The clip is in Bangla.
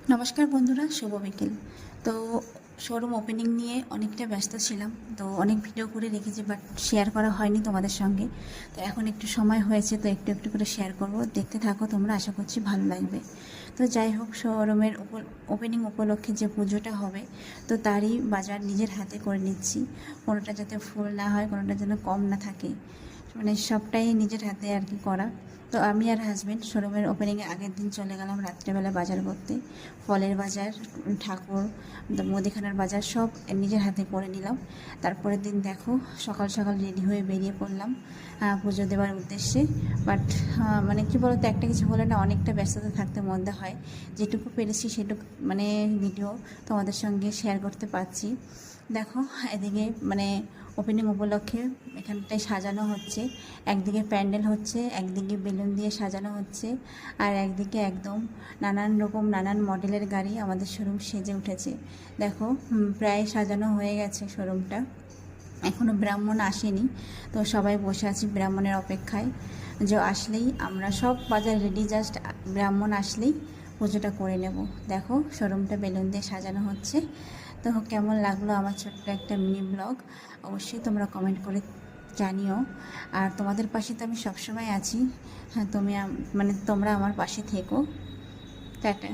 নমস্কার বন্ধুরা, শুভ বিকেল। তো শোরুম ওপেনিং নিয়ে অনেকটা ব্যস্ত ছিলাম, তো অনেক ভিডিও করে রেখেছি, বাট শেয়ার করা হয়নি তোমাদের সঙ্গে। তো এখন একটু সময় হয়েছে, তো একটু একটু করে শেয়ার করব। দেখতে থাকো তোমরা, আশা করছি ভালো লাগবে। তো যাই হোক, শোরুমের ওপেনিং উপলক্ষে যে পুজোটা হবে, তো তারই বাজার নিজের হাতে করে নিচ্ছি। কোনোটা যাতে ফুল না হয়, কোনোটা যেন কম না থাকে, মানে সবটাই নিজের হাতে আর কি করা। তো আমি আর হাজব্যান্ড শোরুমের ওপেনিংয়ে আগের দিন চলে গেলাম রাত্রেবেলা বাজার করতে। ফলের বাজার, ঠাকুর, মুদিখানার বাজার সব নিজের হাতে করে নিলাম। তারপরের দিন দেখো, সকাল সকাল রেডি হয়ে বেরিয়ে পড়লাম পুজো দেওয়ার উদ্দেশ্যে। বাট মানে কী বলতো, একটা কিছু হলে না অনেকটা ব্যস্ততা থাকতে মধ্যে হয়। যেটুকু পেরেছি সেটুকু মানে ভিডিও তোমাদের সঙ্গে শেয়ার করতে পারছি। দেখো, এদিকে মানে ওপেনিং উপলক্ষে এখানটায় সাজানো হচ্ছে। একদিকে প্যান্ডেল হচ্ছে, একদিকে বেলুন দিয়ে সাজানো হচ্ছে, আর একদিকে একদম নানান রকম নানান মডেলের গাড়ি আমাদের শোরুম সেজে উঠেছে। দেখো, প্রায় সাজানো হয়ে গেছে শোরুমটা। এখনও ব্রাহ্মণ আসেনি, তো সবাই বসে আছি ব্রাহ্মণের অপেক্ষায়। যে আসলেই আমরা সব বাজার রেডি, জাস্ট ব্রাহ্মণ আসলেই পুজোটা করে নেব। দেখো, শোরুমটা বেলুন দিয়ে সাজানো হচ্ছে। তো কেমন লাগলো আমার ছোট্ট একটা মিনি ব্লগ, অবশ্যই তোমরা কমেন্ট করে জানিও। আর তোমাদের পাশে তো আমি সবসময় আছি। হ্যাঁ, তোমরা আমার পাশে থেকো। টাটা।